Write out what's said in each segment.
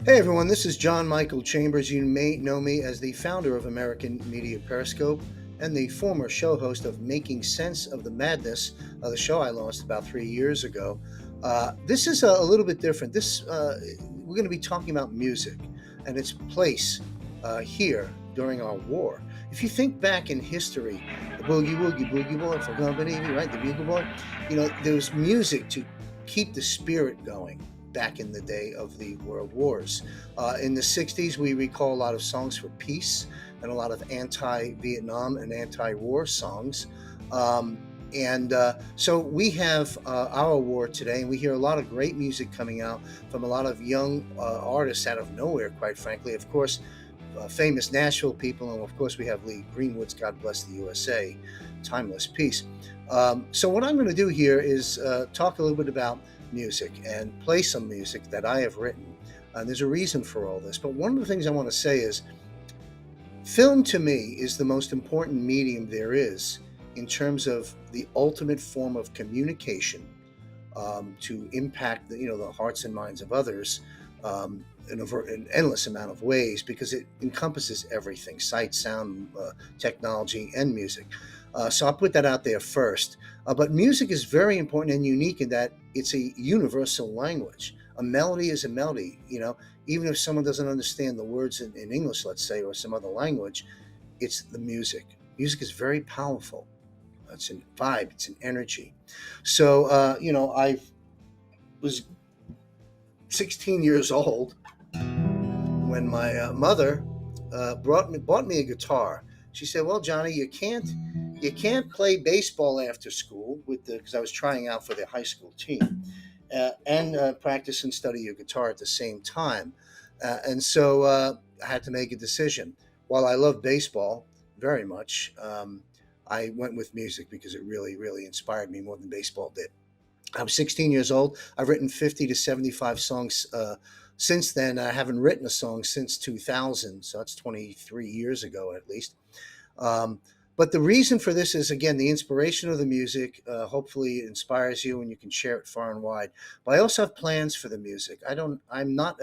Hey everyone, this is John Michael Chambers. You may know me as the founder of American Media Periscope and the former show host of Making Sense of the Madness, the show I launched about 3 years ago. This is a little bit different. We're going to be talking about music and its place here during our war. If you think back in history, the boogie woogie boogie boy for company, right? The bugle boy. There was music to keep the spirit going back in the day of the world wars. In the 60s, we recall a lot of songs for peace and a lot of anti Vietnam and anti war songs. So we have our war today, and we hear a lot of great music coming out from a lot of young artists out of nowhere, quite frankly. Of course, famous Nashville people, and of course, we have Lee Greenwood's God Bless the USA, Timeless Peace. So, what I'm going to do here is talk a little bit about music and play some music that I have written. There's a reason for all this, but one of the things I want to say is film to me is the most important medium there is in terms of the ultimate form of communication to impact the hearts and minds of others in an endless amount of ways because it encompasses everything: sight, sound, technology, and music. So I'll put that out there first. But music is very important and unique in that it's a universal language. A melody is a melody. Even if someone doesn't understand the words in English, let's say, or some other language, it's the music. Music is very powerful. It's a vibe. It's an energy. So I was 16 years old when my mother bought me a guitar. She said, "Well, Johnny, you can't play baseball after school because I was trying out for the high school team, and practice and study your guitar at the same time." And so I had to make a decision. While I love baseball very much, I went with music because it really, really inspired me more than baseball did. I'm 16 years old. I've written 50 to 75 songs since then. I haven't written a song since 2000, so that's 23 years ago at least. Um, but the reason for this is, again, the inspiration of the music. Hopefully, it inspires you and you can share it far and wide. But I also have plans for the music. I'm not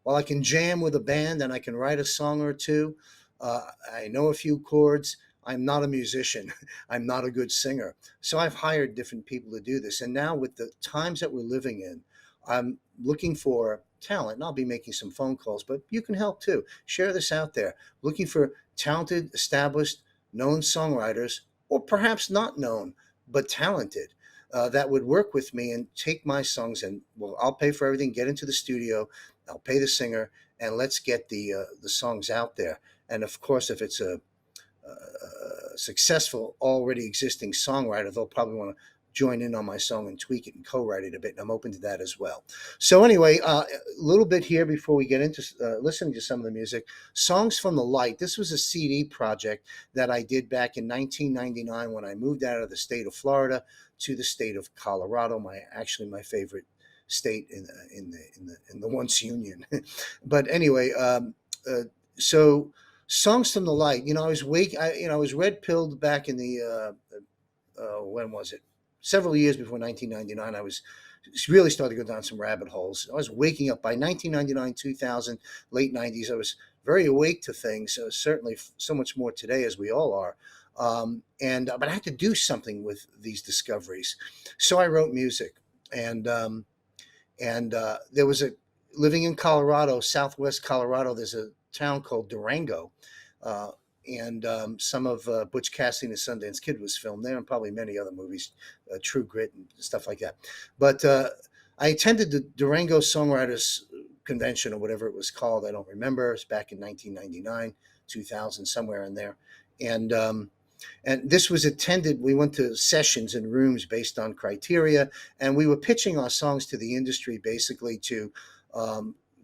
while I can jam with a band and I can write a song or two, I know a few chords. I'm not a musician. I'm not a good singer. So I've hired different people to do this. And now, with the times that we're living in, I'm looking for talent. And I'll be making some phone calls, but you can help too. Share this out there. Looking for talented, established, known songwriters, or perhaps not known, but talented. That would work with me and take my songs and, well, I'll pay for everything. Get into the studio, I'll pay the singer, and let's get the songs out there. And of course, if it's a successful, already existing songwriter, they'll probably want to join in on my song and tweak it and co-write it a bit. And I'm open to that as well. So anyway, a little bit here before we get into listening to some of the music. Songs from the Light. This was a CD project that I did back in 1999 when I moved out of the state of Florida to the state of Colorado. My favorite state in the once union. But anyway, so songs from the light. I was red pilled back in the when was it? Several years before 1999. I was really starting to go down some rabbit holes. I was waking up by 1999, 2000, late 90s. I was very awake to things. Certainly, so much more today, as we all are. But I had to do something with these discoveries, so I wrote music. And there was a living in Colorado, Southwest Colorado. There's a town called Durango, uh, and some of Butch Cassidy and the Sundance Kid was filmed there, and probably many other movies, True Grit and stuff like that. But I attended the Durango Songwriters Convention or whatever it was called. I don't remember. It's back in 1999, 2000, somewhere in there, and this was attended. We went to sessions in rooms based on criteria, and we were pitching our songs to the industry, basically to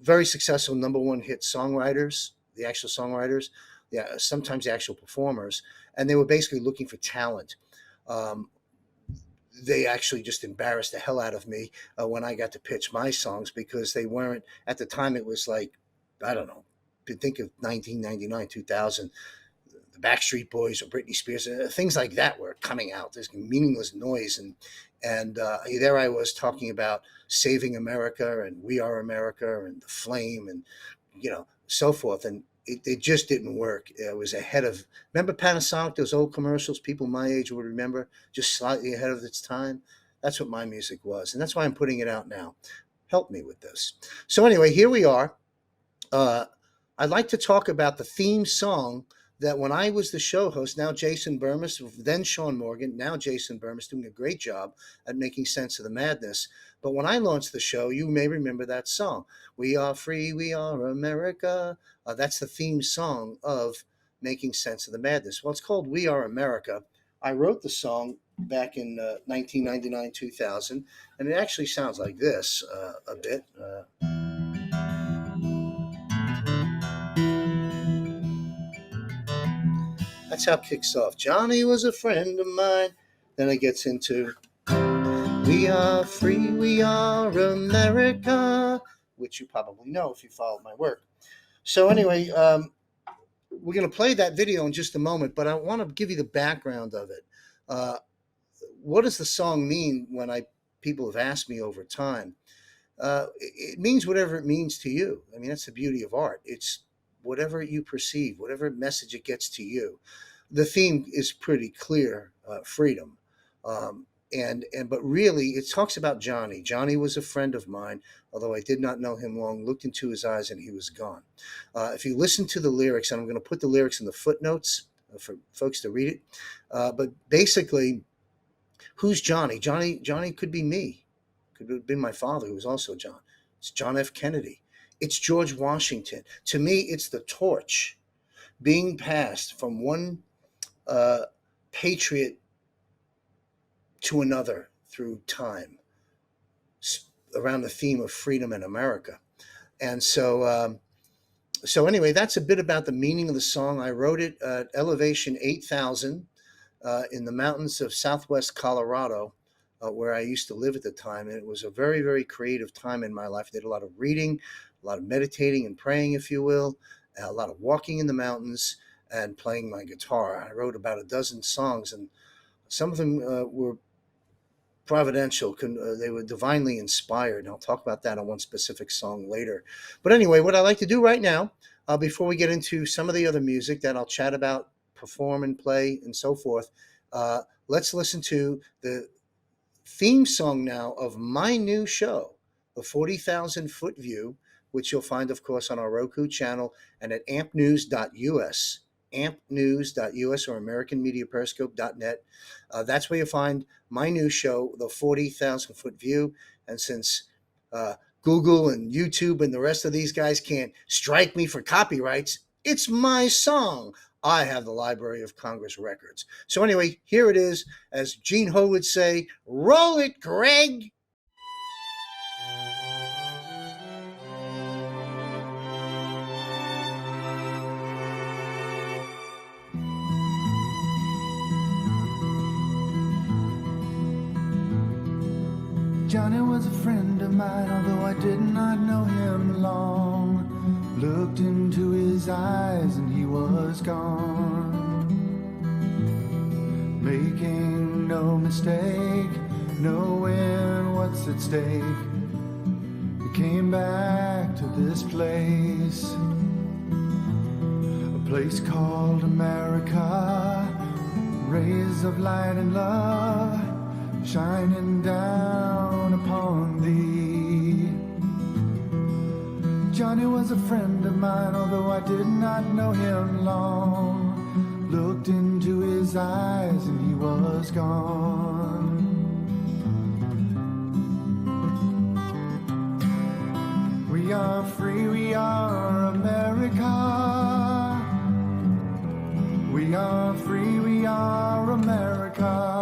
very successful number one hit songwriters, the actual songwriters, yeah, sometimes the actual performers, and they were basically looking for talent. Um, they actually just embarrassed the hell out of me when I got to pitch my songs because they weren't at the time. It was like, I don't know, think of 1999, 2000. the Backstreet Boys or Britney Spears, things like that were coming out. This meaningless noise, and there I was talking about saving America and We Are America and the Flame and so forth, and it just didn't work. It was ahead of. Remember Panasonic? Those old commercials. People my age would remember, just slightly ahead of its time. That's what my music was, and that's why I'm putting it out now. Help me with this. So anyway, here we are. I'd like to talk about the theme song that when I was the show host, now Jason Burmis, then Sean Morgan, now Jason Burmis, doing a great job at making sense of the madness. But when I launched the show, you may remember that song. We are free, we are America. That's the theme song of Making Sense of the Madness. Well, it's called We Are America. I wrote the song back in 1999, 2000, and it actually sounds like this a bit. That's how it kicks off. Johnny was a friend of mine. Then it gets into We are free, we are America, which you probably know if you followed my work. So anyway, we're going to play that video in just a moment, but I want to give you the background of it. What does the song mean when people have asked me over time? It means whatever it means to you. I mean, that's the beauty of art. It's whatever you perceive, whatever message it gets to you. The theme is pretty clear, freedom. But really, it talks about Johnny. Johnny was a friend of mine, although I did not know him long, looked into his eyes and he was gone. If you listen to the lyrics, and I'm going to put the lyrics in the footnotes for folks to read it, but basically, who's Johnny? Johnny could be me. Could have been my father, who was also John. It's John F. Kennedy. It's George Washington. To me, it's the torch being passed from one patriot to another through time around the theme of freedom in America. And so anyway, that's a bit about the meaning of the song. I wrote it at elevation 8,000 in the mountains of southwest Colorado, where I used to live at the time. And it was a very, very creative time in my life. I did a lot of reading, a lot of meditating and praying, if you will, a lot of walking in the mountains and playing my guitar. I wrote about a dozen songs, and some of them were providential. They were divinely inspired. And I'll talk about that on one specific song later. But anyway, what I like to do right now, before we get into some of the other music that I'll chat about, perform and play and so forth, let's listen to the theme song now of my new show, The 40,000 Foot View, which you'll find, of course, on our Roku channel and at ampnews.us, ampnews.us or AmericanMediaPeriscope.net. That's where you'll find my new show, The 40,000 Foot View. And since Google and YouTube and the rest of these guys can't strike me for copyrights, it's my song. I have the Library of Congress records. So anyway, here it is. As Gene Ho would say, roll it, Greg. Johnny was a friend of mine, although I did not know him long. Looked into his eyes and he was gone. Making no mistake, knowing what's at stake. We came back to this place, a place called America. Rays of light and love shining down upon thee. Johnny was a friend of mine, although I did not know him long. Looked into his eyes and he was gone. We are free, we are America. We are free, we are America.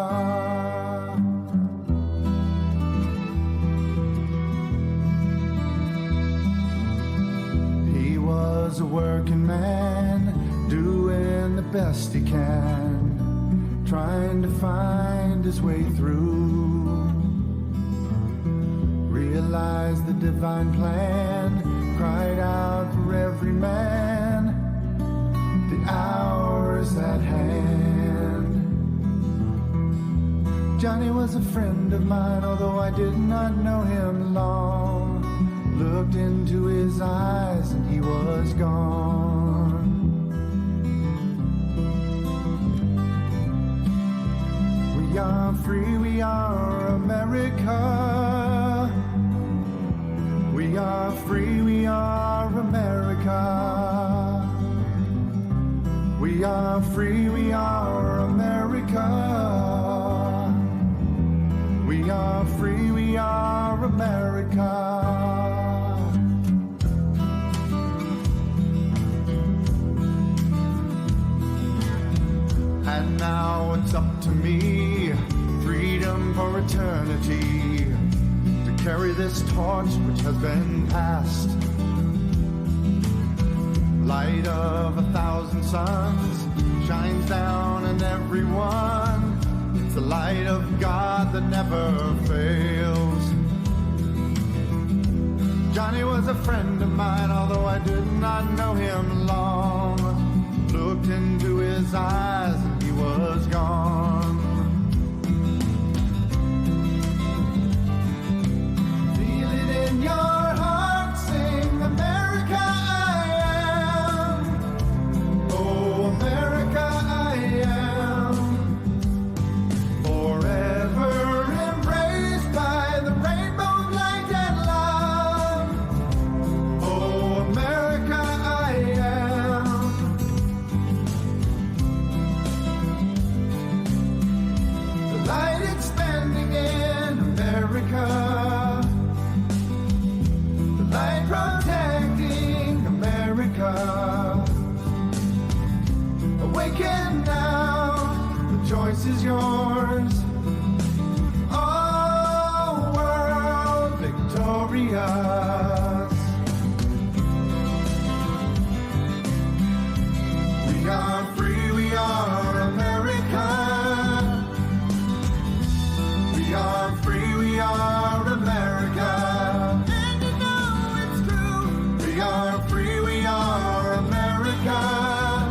Was a working man, doing the best he can, trying to find his way through. Realized the divine plan, cried out for every man. The hours at hand. Johnny was a friend of mine, although I did not know him long. Looked into his eyes and he was gone. We are free, we are America. We are free, we are America. We are free, we are America. We are free, we are America. And now it's up to me, freedom for eternity, to carry this torch which has been passed. Light of 1,000 suns shines down on everyone. It's the light of God that never fails. Johnny was a friend of mine, although I did not know him long. Looked into his eyes and he was gone. Feel it in your heart, sing America I am. Oh, America I am. Forever embraced by the rainbow of light and love. Oh, America I am. The light expanding in America. The light protecting America. Awaken now, the choice is yours. All world victorious. We are free, we are America. We are free, we are America. And you know it's true. We are free, we are America.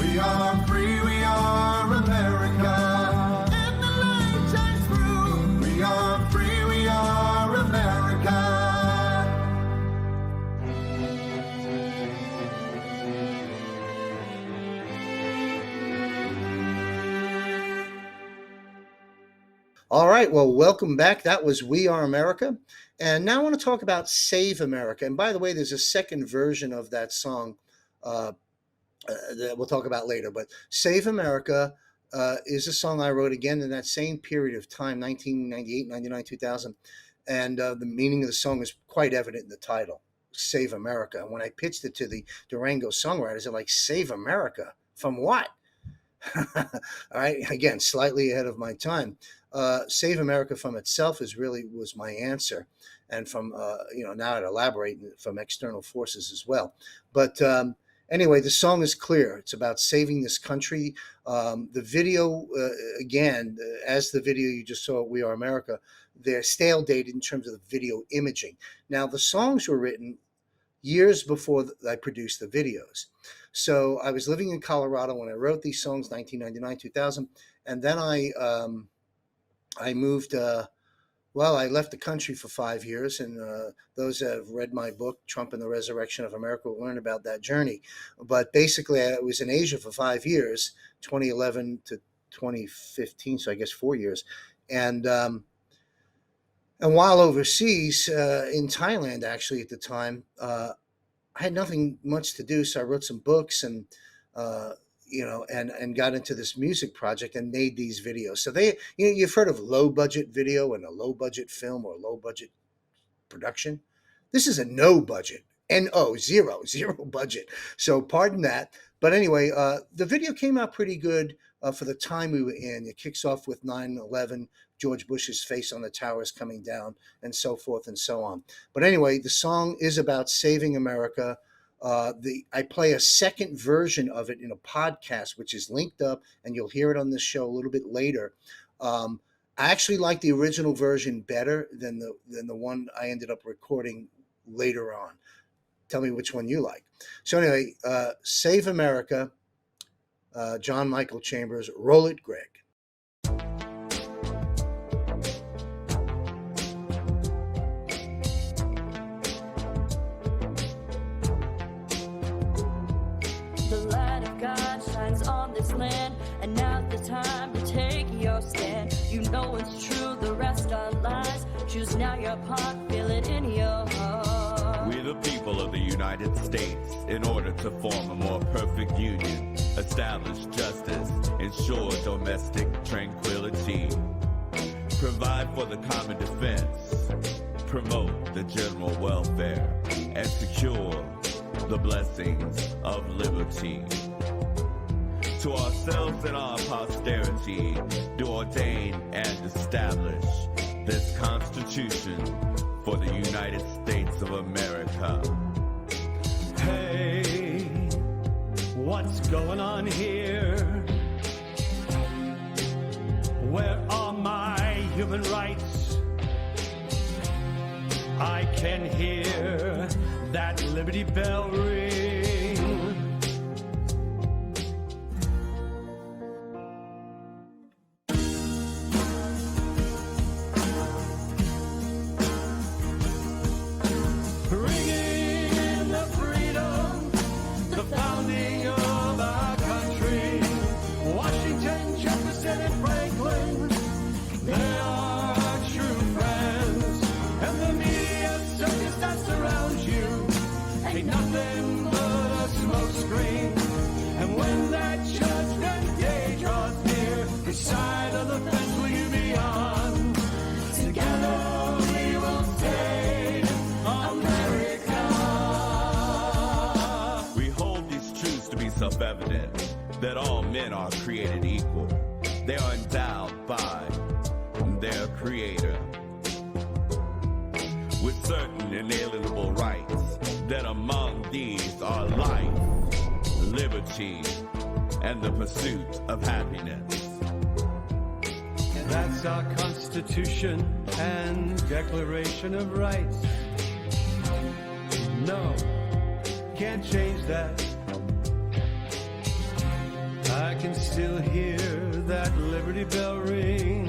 We are free, we are America. And the light shines through. We are free, we are America. All right, well, welcome back. That was We Are America. And now I want to talk about Save America. And by the way, there's a second version of that song that we'll talk about later. But Save America is a song I wrote again in that same period of time, 1998, 99, 2000. And the meaning of the song is quite evident in the title, Save America. And when I pitched it to the Durango songwriters, they're like, Save America? From what? All right, again, slightly ahead of my time. Save America from itself was my answer, and from now I'd elaborate from external forces as well. But anyway, the song is clear. It's about saving this country. The video, again, as the video you just saw, We Are America, they're stale dated in terms of the video imaging. Now, the songs were written years before I produced the videos. So I was living in Colorado when I wrote these songs, 1999, 2000. And then I moved, I left the country for 5 years. And those that have read my book, Trump and the Resurrection of America, will learn about that journey. But basically, I was in Asia for 5 years, 2011 to 2015. So I guess 4 years. And while overseas, in Thailand, actually, at the time, I had nothing much to do. So I wrote some books and got into this music project and made these videos. So you've heard of low budget video and a low budget film or low budget production. This is a no budget, zero budget. So pardon that. But anyway, the video came out pretty good for the time we were in. It kicks off with 9/11, George Bush's face on the towers coming down, and so forth and so on. But anyway, the song is about saving America. I play a second version of it in a podcast, which is linked up, and you'll hear it on this show a little bit later. I actually like the original version better than the one I ended up recording later on. tell me which one you like. So anyway, Save America, John Michael Chambers, Roll It, Greg. The light of God shines on this land, and now's the time to take your stand. You know it's true, the rest are lies. Choose now your part, feel it in your heart. We the people of the United States, in order to form a more perfect union, establish justice, ensure domestic tranquility, provide for the common defense, promote the general welfare, and secure the blessings of liberty. To ourselves and our posterity, do ordain and establish this Constitution for the United States of America. Hey, what's going on here? Where are my human rights? I can hear that Liberty Bell ring. Ringing the freedom, the founding of our country. Washington, Jefferson, and Franklin, they are our true friends. And the media circus that surrounds you ain't nothing but a smoke screen. And when that judgment day draws near, which side of the fence will you be on? Together we will save America. We hold these truths to be self-evident, that all men are created equal. They are endowed by their Creator with certain inalienable rights, that among these are life, liberty, and the pursuit of happiness. That's our Constitution and Declaration of Rights. No, can't change that. I can still hear that Liberty Bell ring.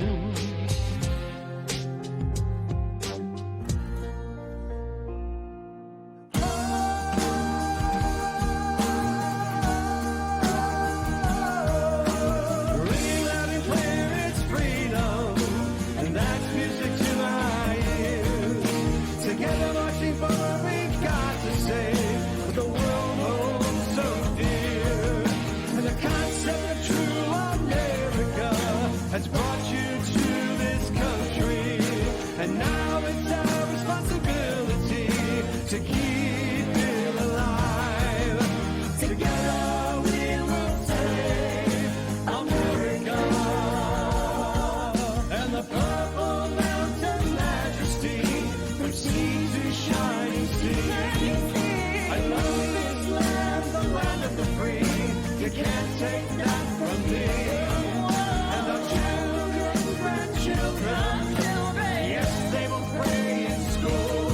Ringing loud and clear, it's freedom, and that's music to my ears. Together marching for what we've got to say, what the world holds so dear. And the concept of true America has brought you to this country. And now it's our responsibility to keep it alive. Together we will save America. And the purple mountain majesty, from sea to shining sea. I love this land, the land of the free. You can't take that from me. And our children, grandchildren, yes, they will pray in school.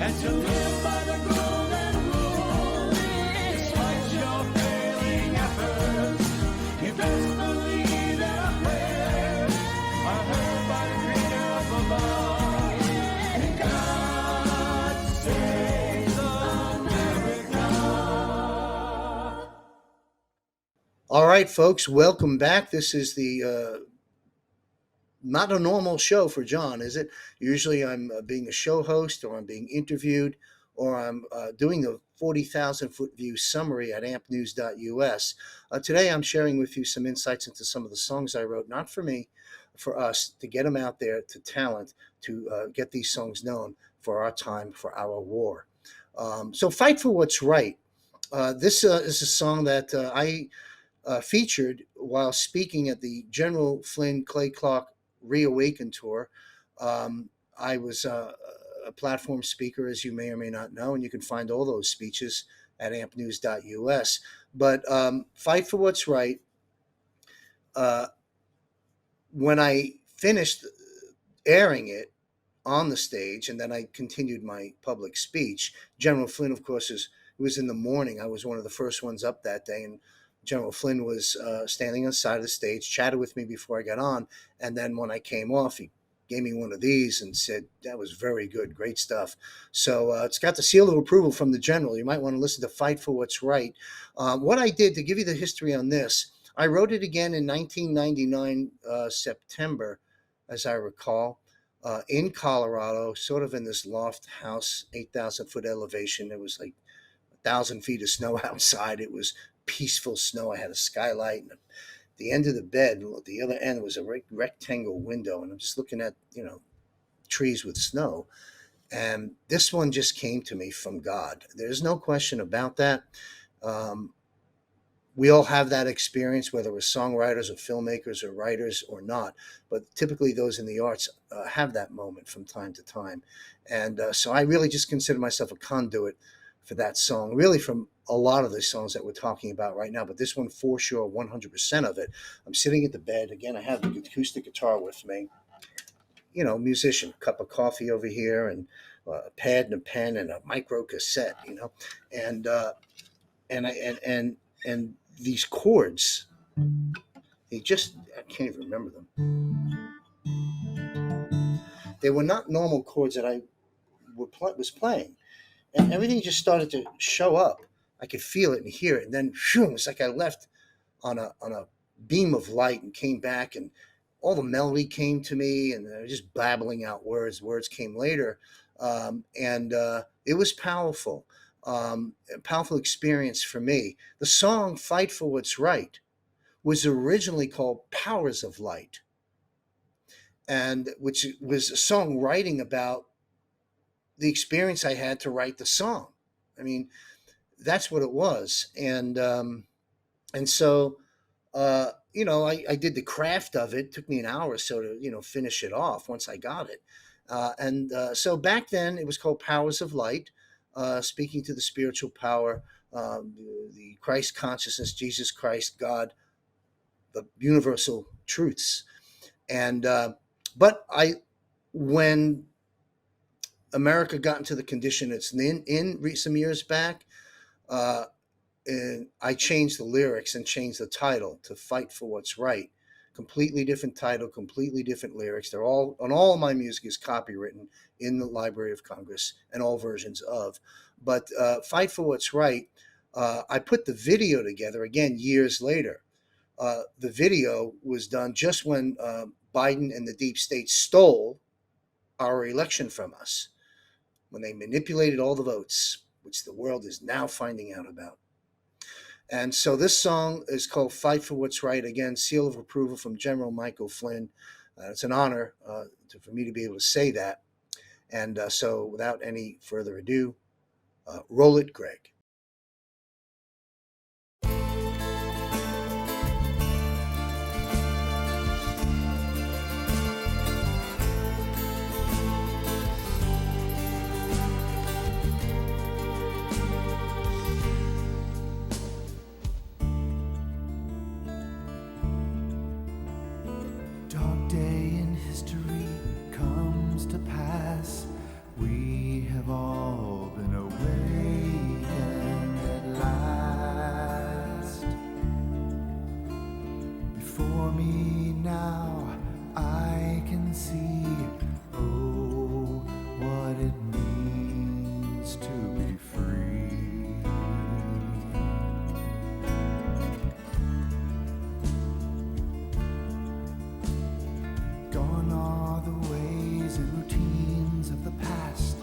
And to live by the golden rule, despite your failing efforts, you best believe that our prayers are heard by the Creator up above. And God save America. All right, folks, welcome back. This is the not a normal show for John, is it? Usually I'm being a show host, or I'm being interviewed, or I'm doing the 40,000 foot view summary at ampnews.us. Today I'm sharing with you some insights into some of the songs I wrote, not for me, for us, to get them out there to talent, to get these songs known for our time, for our war. So Fight for What's Right. This is a song that I featured while speaking at the General Flynn Clay Clark Reawaken Tour. I was a platform speaker, as you may or may not know, and you can find all those speeches at ampnews.us. But Fight for What's Right, when I finished airing it, on the stage, and then I continued my public speech. General Flynn, of course, it was in the morning. I was one of the first ones up that day, and General Flynn was standing on the side of the stage, chatted with me before I got on, and then when I came off, he gave me one of these and said, "That was very good, great stuff." So it's got the seal of approval from the general. You might want to listen to Fight for What's Right. What I did, to give you the history on this, I wrote it again in 1999, September, as I recall, in Colorado, sort of in this loft house, 8,000-foot elevation. There was like 1,000 feet of snow outside. It was peaceful snow. I had a skylight, and the end of the bed, at the other end was a rectangle window, and I'm just looking at, trees with snow. And this one just came to me from God. There's no question about that. We all have that experience, whether we're songwriters or filmmakers or writers or not. But typically those in the arts have that moment from time to time. And so I really just consider myself a conduit for that song, really from a lot of the songs that we're talking about right now. But this one, for sure, 100% of it. I'm sitting at the bed. Again, I have the acoustic guitar with me. Musician, cup of coffee over here, and a pad and a pen and a micro cassette, and and these chords, I can't even remember them. They were not normal chords that I was playing, and everything just started to show up. I could feel it and hear it, and then it's like I left on a beam of light and came back, and all the melody came to me, and I was just babbling out words. Words came later, and it was powerful. A powerful experience for me. The song "Fight for What's Right" was originally called "Powers of Light," and which was a song writing about the experience I had to write the song. I mean, that's what it was, and so. I did the craft of it. It took me an hour or so to, finish it off once I got it. So back then it was called Powers of Light, speaking to the spiritual power, the Christ consciousness, Jesus Christ, God, the universal truths. And, when America got into the condition it's in some years back, and I changed the lyrics and changed the title to "Fight for What's Right." Completely different title, completely different lyrics. They're all, and all of my music is copywritten in the Library of Congress and all versions of. But "Fight for What's Right," I put the video together again years later. The video was done just when Biden and the deep state stole our election from us, when they manipulated all the votes, which the world is now finding out about. And so this song is called "Fight for What's Right." Again, seal of approval from General Michael Flynn. It's an honor for me to be able to say that. And so without any further ado, roll it, Greg. We have all been awakened at last. Before me now I can see, oh, what it means to be free. Gone are the ways and routines of the past.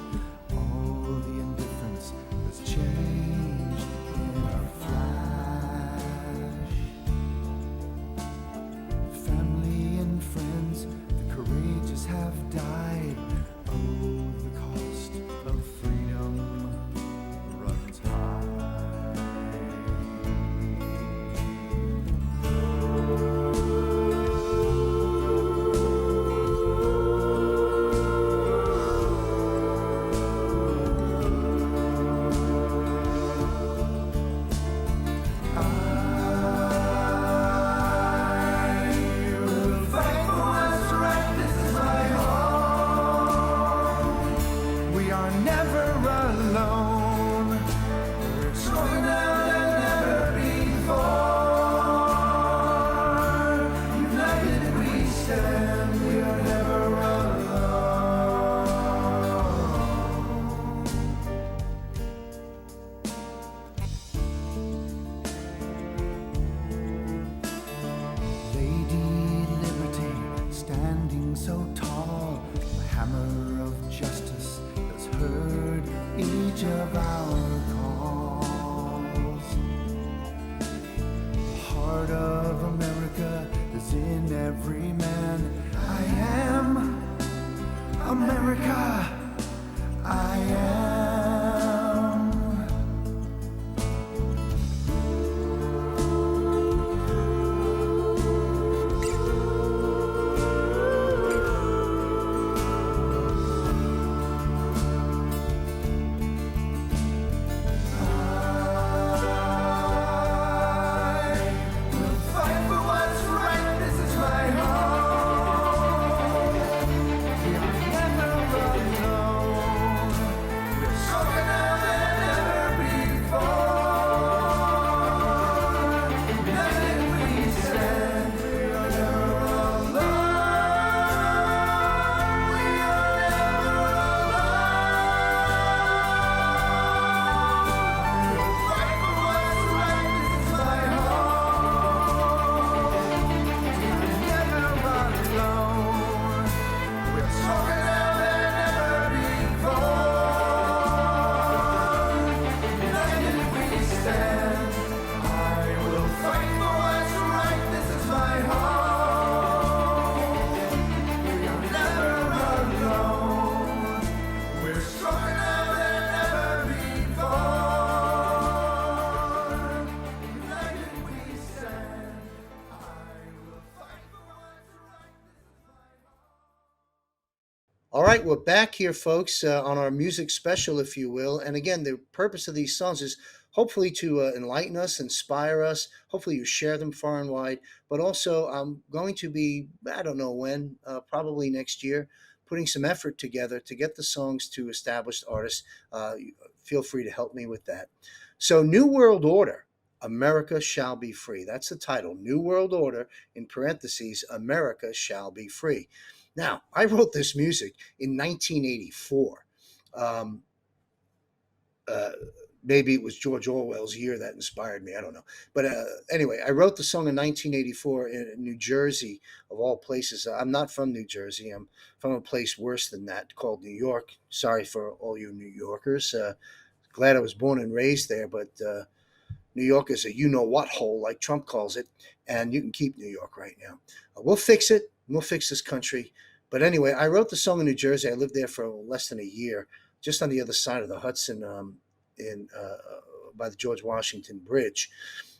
All the indifference has changed in a flash. Family and friends, the courageous so tall, the hammer of justice has heard each of our calls. The heart of America is in every man. I am America. I am. All right, we're back here, folks, on our music special, if you will. And again, the purpose of these songs is hopefully to enlighten us, inspire us. Hopefully, you share them far and wide. But also, I'm going to be, I don't know when, probably next year, putting some effort together to get the songs to established artists. Feel free to help me with that. So, New World Order. America Shall Be Free. That's the title. New World Order, in parentheses, America Shall Be Free. Now, I wrote this music in 1984. Um, uh, Maybe it was George Orwell's year that inspired me. I don't know. But anyway, I wrote the song in 1984 in New Jersey, of all places. I'm not from New Jersey. I'm from a place worse than that called New York. Sorry for all you New Yorkers. Glad I was born and raised there, but New York is a you-know-what hole, like Trump calls it, and you can keep New York right now. We'll fix it. We'll fix this country. But anyway, I wrote the song in New Jersey. I lived there for less than a year, just on the other side of the Hudson, by the George Washington Bridge.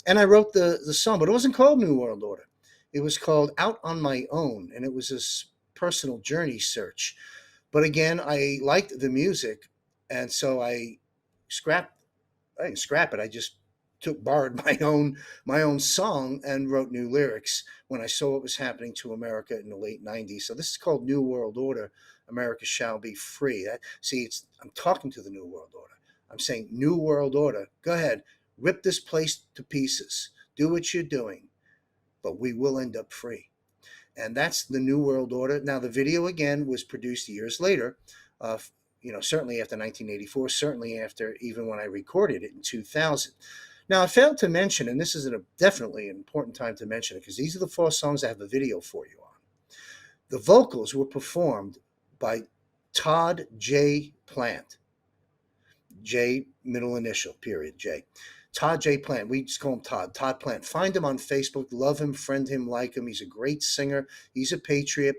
And I wrote the song, but it wasn't called New World Order. It was called Out on My Own, and it was this personal journey search. But again, I liked the music, and so I didn't scrap it. I just borrowed my own song and wrote new lyrics when I saw what was happening to America in the late 90s. So this is called New World Order. America Shall Be Free. I'm talking to the New World Order. I'm saying, New World Order, go ahead, rip this place to pieces. Do what you're doing, but we will end up free. And that's the New World Order. Now, the video, again, was produced years later, certainly after 1984, certainly after even when I recorded it in 2000. Now, I failed to mention, and this is definitely an important time to mention it, because these are the 4 songs I have a video for you on. The vocals were performed by Todd J. Plant. J, middle initial, period, J. Todd J. Plant. We just call him Todd. Todd Plant. Find him on Facebook. Love him, friend him, like him. He's a great singer. He's a patriot.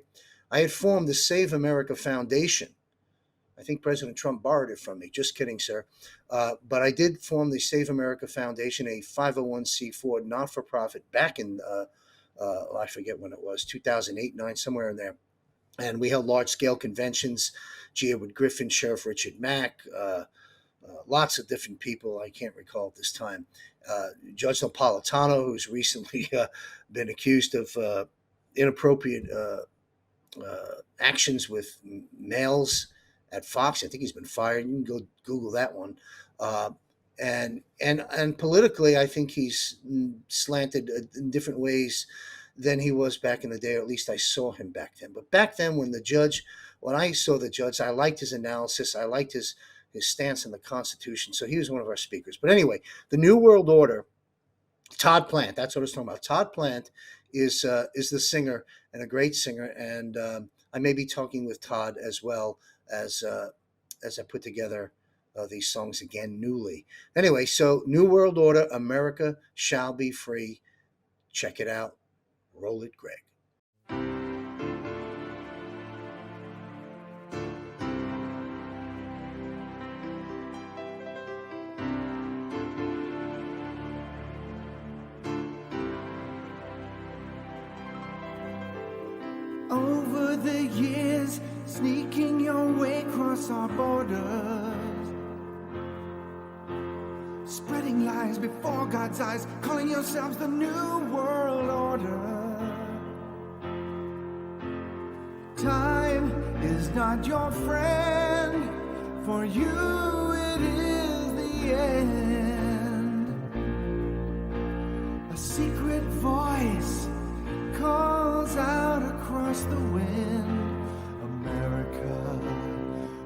I had formed the Save America Foundation. I think President Trump borrowed it from me. Just kidding, sir. But I did form the Save America Foundation, a 501c4 not-for-profit back in, I forget when it was, 2008, 9, somewhere in there. And we held large-scale conventions. G. Edward Griffin, Sheriff Richard Mack, lots of different people. I can't recall at this time. Judge Napolitano, who's recently been accused of inappropriate actions with males at Fox. I think he's been fired. You can go Google that one. And politically, I think he's slanted in different ways than he was back in the day, or at least I saw him back then. But back then, when I saw the judge, I liked his analysis. I liked his stance on the Constitution. So he was one of our speakers. But anyway, the New World Order, Todd Plant, that's what I was talking about. Todd Plant is the singer, and a great singer. And I may be talking with Todd as well as I put together these songs again newly. Anyway, so New World Order, America Shall Be Free. Check it out. Roll it, Greg. Over the years, sneaking your way across our borders, spreading lies before God's eyes, calling yourselves the New World Order. Time is not your friend, for you it is the end. A secret voice calls out across the wind, America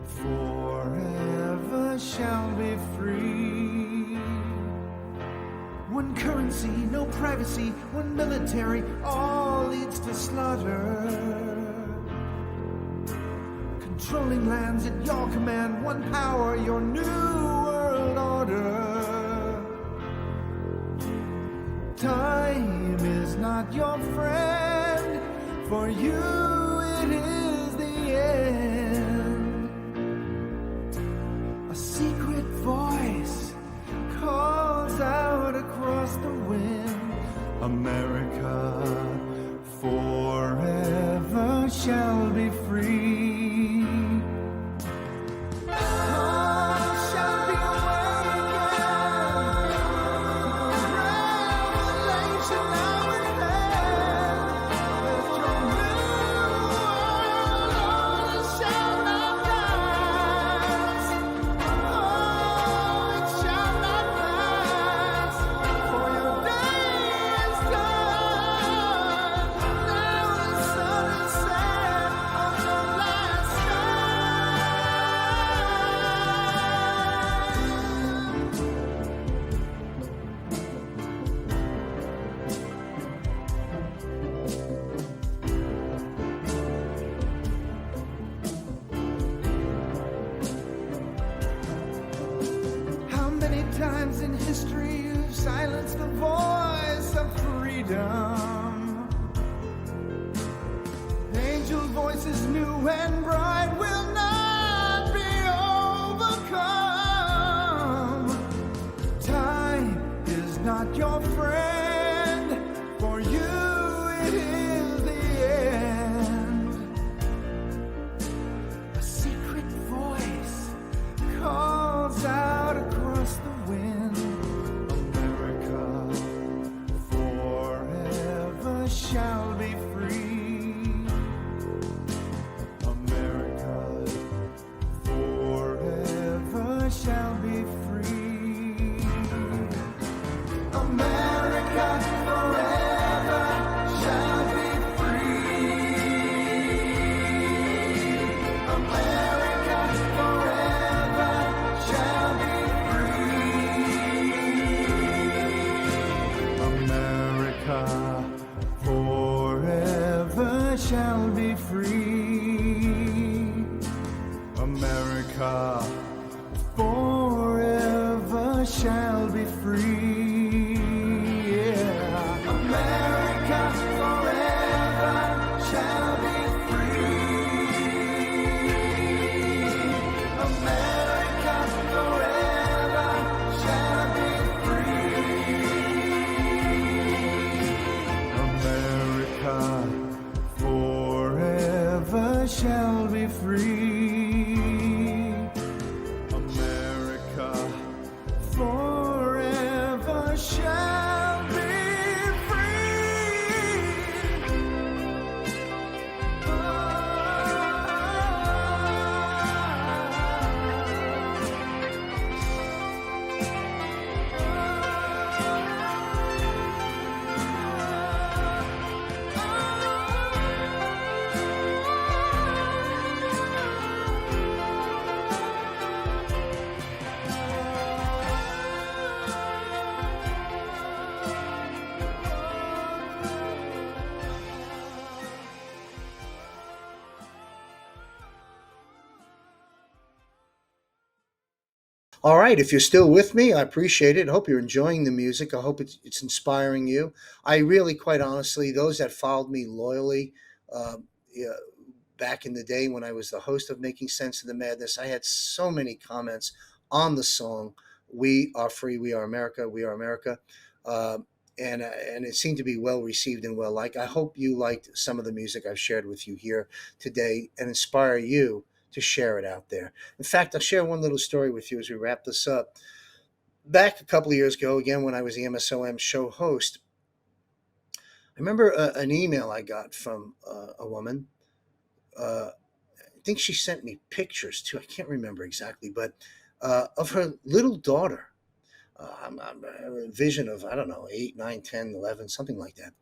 forever shall be free. One currency, no privacy, one military, all leads to slaughter. Controlling lands at your command, one power, your new world order. Time is not your friend, for you it is the end. A secret voice calls out across the wind, America forever shall be free. Times in history you've silenced the voice of freedom. Angel voices new and bright will not be overcome. Time is not your friend, for you it is the end. A secret voice calls out across the wind, America forever shall be free. America forever shall be free. America forever shall be free. America forever shall be America forever shall be free. America forever shall be free. Yeah. America forever shall be free. America forever shall be America forever All right, if you're still with me, I appreciate it. I hope you're enjoying the music. I hope it's inspiring you. I really, quite honestly, those that followed me loyally, yeah, back in the day when I was the host of Making Sense of the Madness, I had so many comments on the song "We Are Free, We Are America, We Are America," uh, and it seemed to be well received and well liked. I hope you liked some of the music I've shared with you here today and inspire you to share it out there. In fact, I'll share one little story with you as we wrap this up. Back a couple of years ago, again when I was the MSOM show host, I remember an email I got from a woman. I think she sent me pictures too. I can't remember exactly, but of her little daughter. I'm a vision of, I don't know, 8, 9, 10, 11, something like that,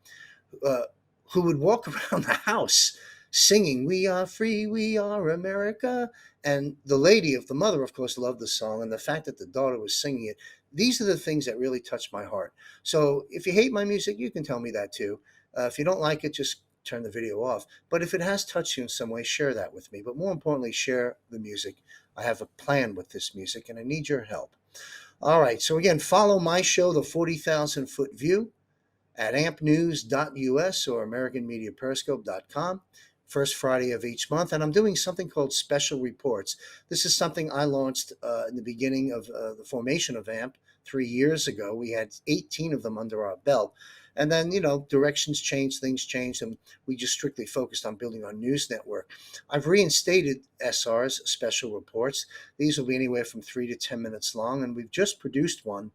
uh, who would walk around the house singing "We Are Free, We Are America." And the lady, of the mother, of course, loved the song. And the fact that the daughter was singing it, these are the things that really touch my heart. So if you hate my music, you can tell me that too. If you don't like it, just turn the video off. But if it has touched you in some way, share that with me. But more importantly, share the music. I have a plan with this music and I need your help. All right. So again, follow my show, The 40,000 Foot View, at ampnews.us or americanmediaperiscope.com, first Friday of each month. And I'm doing something called Special Reports. This is something I launched in the beginning of the formation of AMP 3 years ago. We had 18 of them under our belt. And then, directions changed, things changed, and we just strictly focused on building our news network. I've reinstated SR's special reports. These will be anywhere from 3 to 10 minutes long, and we've just produced one.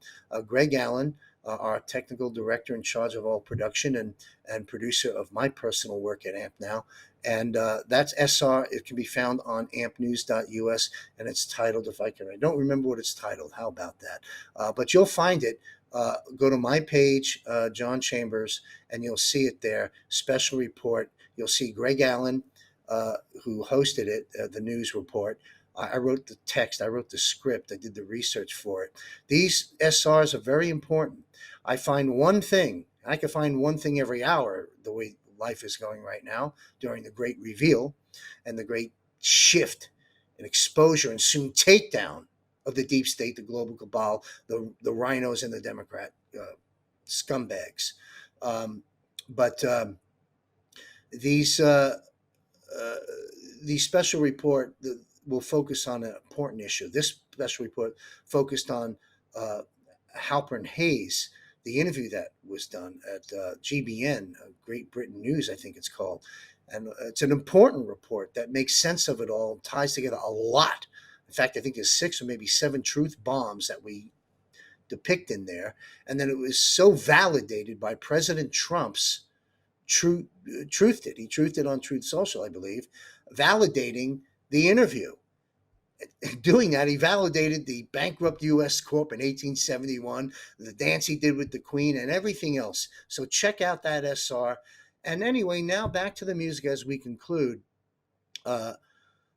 Greg Allen, our technical director in charge of all production and producer of my personal work at AMP now. And that's SR. It can be found on ampnews.us, and it's titled, I don't remember what it's titled. How about that? But you'll find it. Go to my page, John Chambers, and you'll see it there. Special report. You'll see Greg Allen, who hosted it, the news report. I wrote the text. I wrote the script. I did the research for it. These SRs are very important. I find one thing. I can find one thing every hour, the way life is going right now, during the great reveal and the great shift and exposure and soon takedown of the deep state, the global cabal, the rhinos and the Democrat scumbags. But these special report will focus on an important issue. This special report focused on Halpern Hayes, the interview that was done at GBN, Great Britain News, I think it's called. And it's an important report that makes sense of it all, ties together a lot. In fact, I think there's 6 or maybe 7 truth bombs that we depict in there. And then it was so validated by President Trump's truthed it. He truthed it on Truth Social, I believe, validating the interview. Doing that, he validated the bankrupt U.S. Corp in 1871, the dance he did with the Queen, and everything else. So check out that SR. And anyway, now back to the music as we conclude.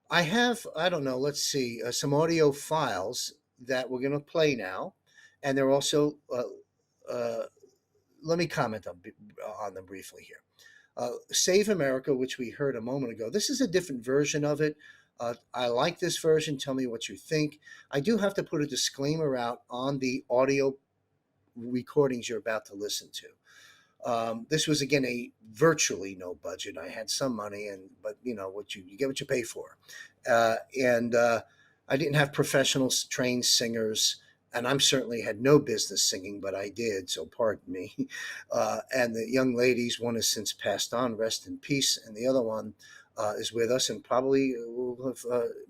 I have, I don't know, let's see, some audio files that we're going to play now. And they're also, let me comment on them briefly here. Save America, which we heard a moment ago. This is a different version of it. I like this version. Tell me what you think. I do have to put a disclaimer out on the audio recordings you're about to listen to. This was, again, a virtually no budget. I had some money, but what you get what you pay for. And I didn't have professional trained singers, and I'm certainly had no business singing, but I did, so pardon me. And the young ladies, one has since passed on, rest in peace, and the other one is with us and probably will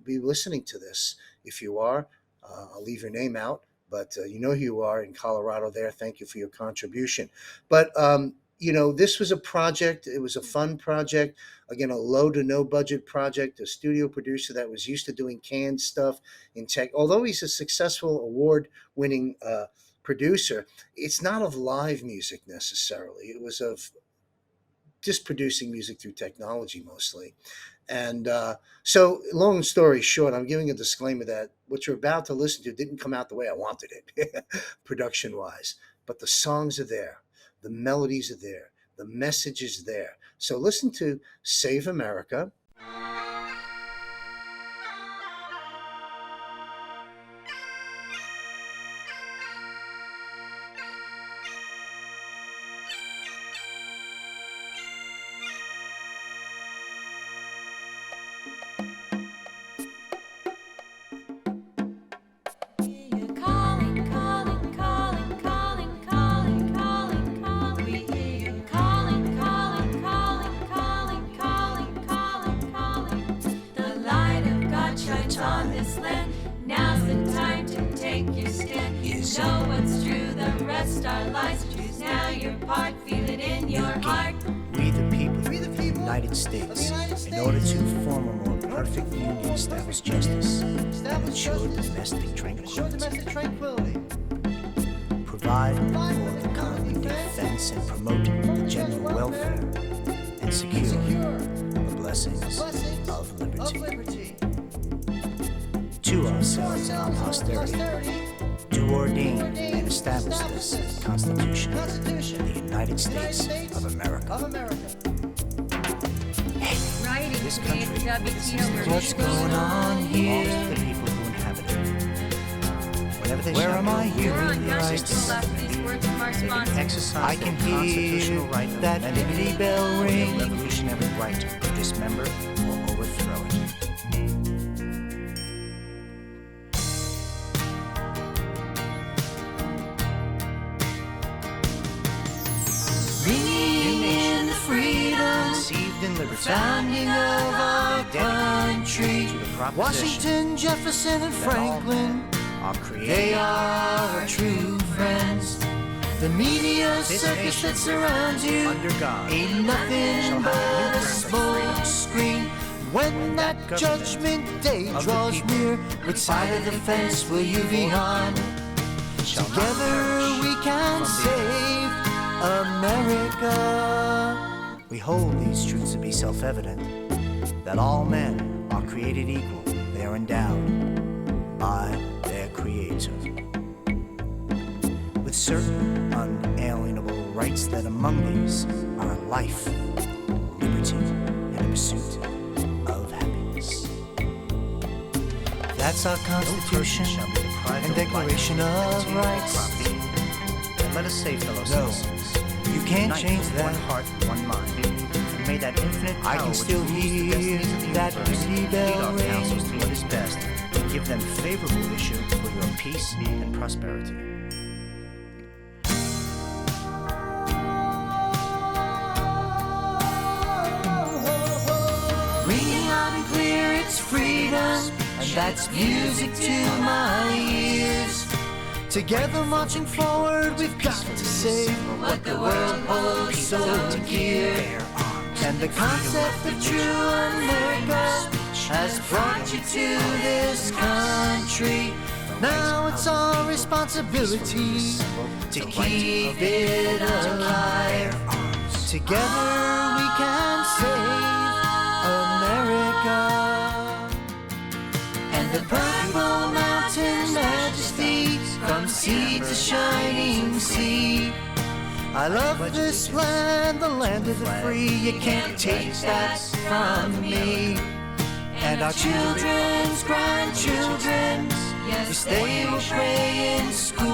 be listening to this. If you are, I'll leave your name out, but you know who you are in Colorado there. Thank you for your contribution. But, this was a project. It was a fun project. Again, a low to no budget project, a studio producer that was used to doing canned stuff in tech. Although he's a successful award-winning producer, it's not of live music necessarily. It was of just producing music through technology mostly. And so long story short, I'm giving a disclaimer that what you're about to listen to didn't come out the way I wanted it, production wise, but the songs are there. The melodies are there. The message is there. So listen to Save America. rest our lives. Choose now your part, feel it in your heart. We the people of the United States, in order to form a more perfect union, establish justice, and ensure domestic tranquility. Provide for the common defense and promote the general welfare, and secure the blessings of liberty. To ourselves and our posterity, do ordain and establish this Constitution of the United States of America. This country, what's going on here? Belongs to the people who inhabit it. Whenever they Where am I hearing the existence, exercise I can hear right that liberty bell ring. A revolutionary right to dismember or overthrow it. Ringing in the freedom, Conceived in the founding of our country. Washington, Jefferson, and Franklin, our They creator, are our true friends. The media circus that surrounds you under God, ain't nothing shall but have a a new smoke screen. When that judgment day of the draws people, near, which side of the fence will you be on? shall not Together perish we can from the save America. We hold these truths to be self-evident, that all men are created equal. They are endowed by their Creator with certain unalienable rights, that among these are life, liberty, and the pursuit of happiness. That's our Constitution and Declaration of Rights. And let us say, fellow citizens, You can't unite change with that. one heart, one mind, and may that infinite power I can which still rules the hear destinies of the that universe liberty lead bell our ring. counsels to what is best, and give them favorable issue for your peace and prosperity. Ringing loud and clear, it's freedom, and that's music to my ears. Together marching forward, we've got to save what the world holds so dear. And the concept of true America has brought you to this country. Now it's our responsibility to keep it alive. Together we can save America. And the Purple Mountain Majesty, from sea to shining sea. I love this land, the land of the free. You can't take that from me. And our children's grandchildren, yes, they will pray in school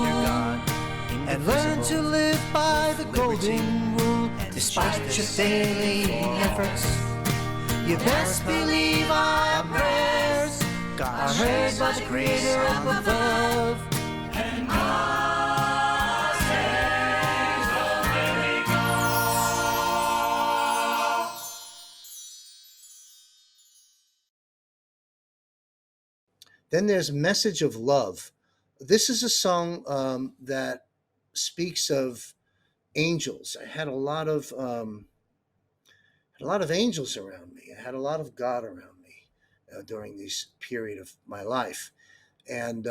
and learn to live by the golden rule. Despite your daily efforts, you best believe our prayers are heard by the Creator up above. And God saves America. Then there's Message of Love. This is a song that speaks of angels. I had a lot of angels around me. I had a lot of God around me during this period of my life, and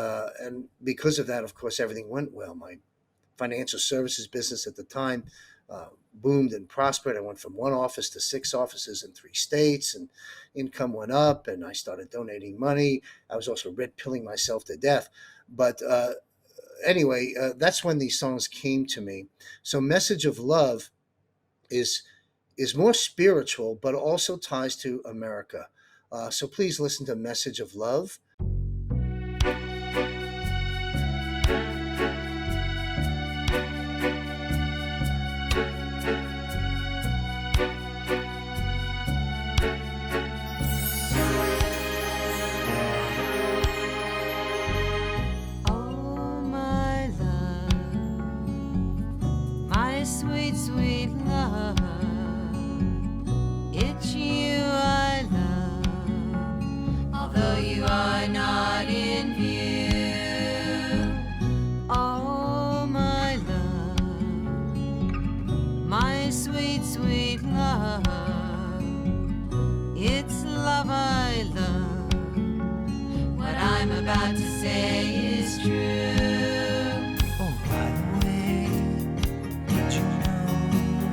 because of that, of course, everything went well. My financial services business at the time boomed and prospered. I went from one office to 6 offices in 3 states, and income went up, and I started donating money. I was also red pilling myself to death. But anyway, that's when these songs came to me. So Message of Love is more spiritual, but also ties to America. So please listen to Message of Love. Oh, my love, my sweet, sweet love, it's you I love, although you are sweet love. It's love I love. What I'm about to say is true. Oh, by the way, did you know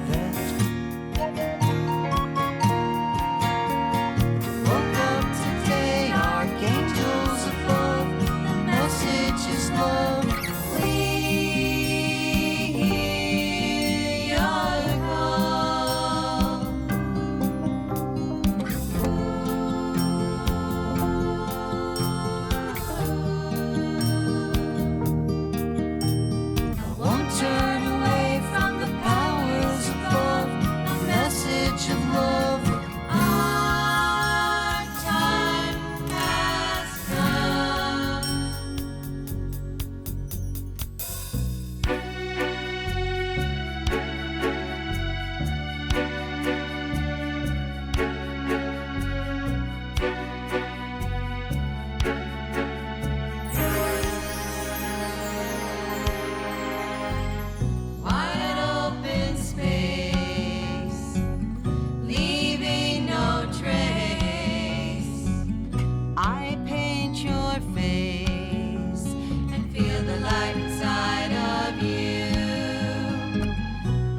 that Woke up today, archangels above. The message is love. We hear your call. I won't turn away from the powers above. A message of love. Our time has come. Wide open space, leaving no trace. I paint your face and feel the light inside of you.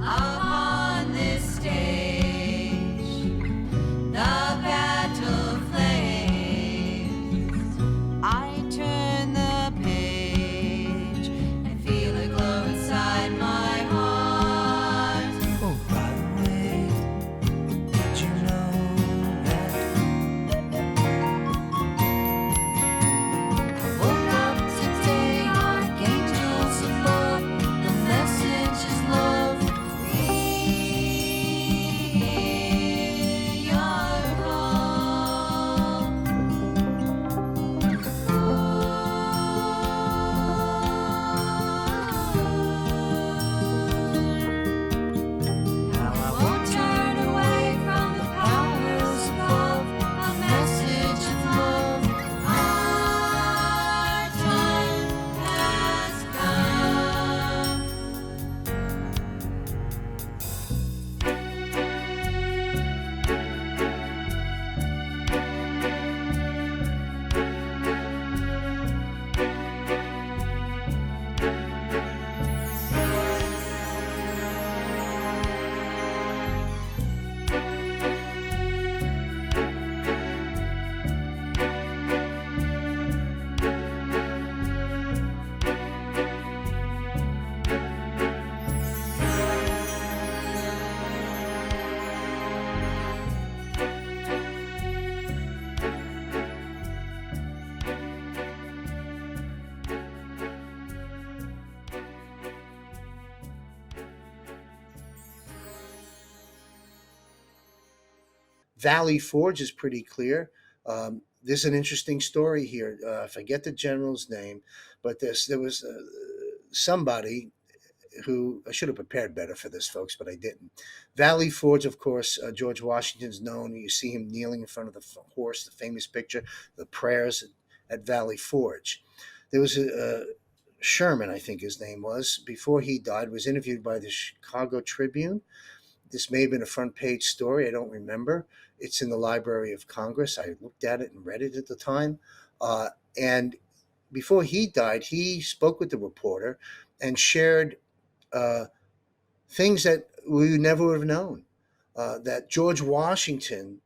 Upon this stage, the battle flames. I turn the page and feel a glow inside my heart. oh, by the way, did you know that Woke up today, archangels above. The message is love. We hear your call. Now I won't turn away from the powers above. A message of love. Our time has come. Valley Forge is pretty clear. There's an interesting story here. I forget the general's name, but there was somebody who I should have prepared better for this, folks, but I didn't. Valley Forge, of course, George Washington's known. You see him kneeling in front of the horse, the famous picture, the prayers at Valley Forge. There was a Sherman, I think his name was, before he died, was interviewed by the Chicago Tribune. This may have been a front page story. I don't remember. It's in the Library of Congress. I looked at it and read it at the time. And before he died, he spoke with the reporter and shared things that we never would have known, that George Washington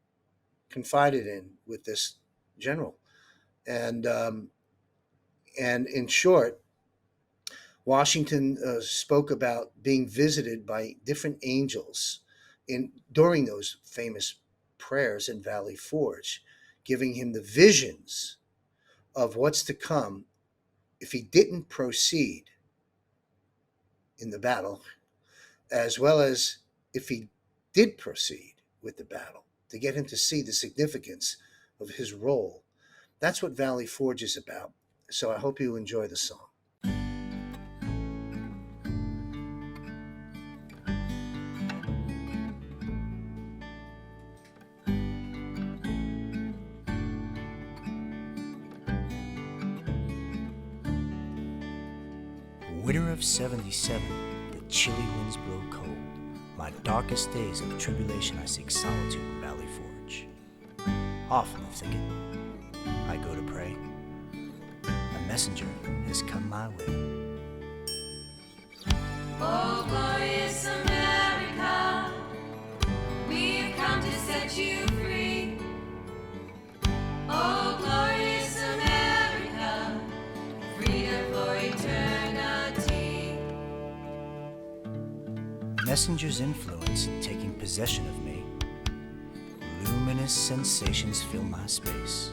confided in with this general. And in short, Washington spoke about being visited by different angels during those famous prayers in Valley Forge, giving him the visions of what's to come if he didn't proceed in the battle, as well as if he did proceed with the battle, to get him to see the significance of his role. That's what Valley Forge is about. So I hope you enjoy the song. Winter of '77, the chilly winds blow cold. my darkest days of tribulation I seek solitude in Valley Forge. Often the thicket I go to pray. A messenger has come my way. Oh, glorious America, we have come to set you free. Oh, glorious America, freedom for eternity. Messenger's influence taking possession of me. Luminous sensations fill my space.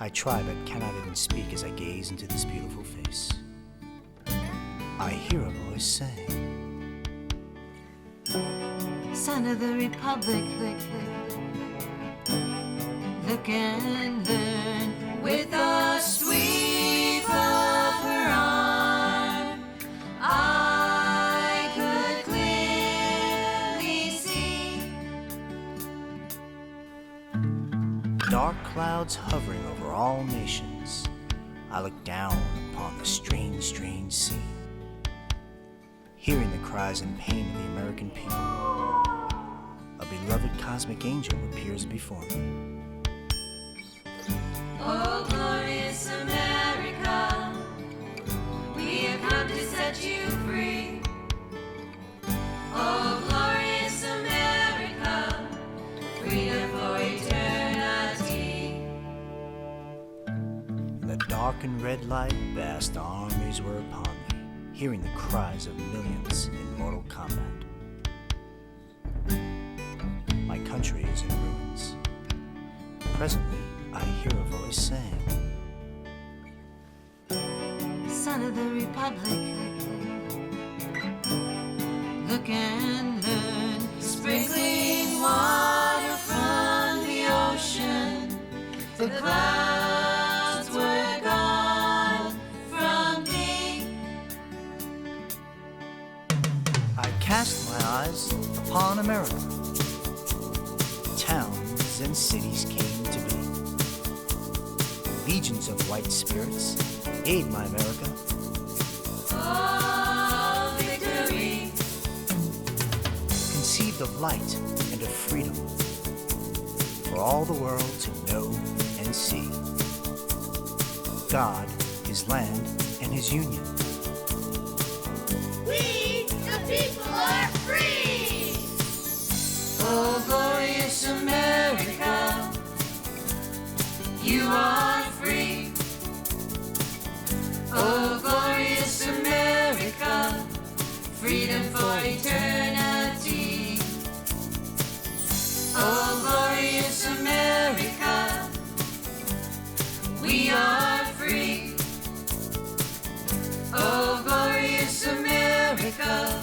I try but cannot even speak as I gaze into this beautiful face. I hear a voice saying, Son of the Republic, look and learn with a sweep of her arm. I could clearly see dark clouds hovering over all nations. I look down upon the strange, strange scene. Hearing the cries and pain of the American people, a beloved cosmic angel appears before me. Oh, glorious America, we have come to set you free. Oh, glorious America, freedom for eternity. In the dark and red light, vast armies were upon me, hearing the cries of millions in mortal combat. My country is in ruins. Presently, I hear a voice saying, Son of the Republic, look and learn, sprinkling water from the ocean. The clouds were gone from thee. I cast my eyes upon America. Towns and cities came to be. Legions of white spirits aid my America. Oh, victory! Conceived of light and of freedom for all the world to know and see. God, His land, and His union. We, the people, are free! Oh, glorious America, you are free. Oh, glorious America, freedom for eternity. Oh, glorious America, we are free. Oh, glorious America,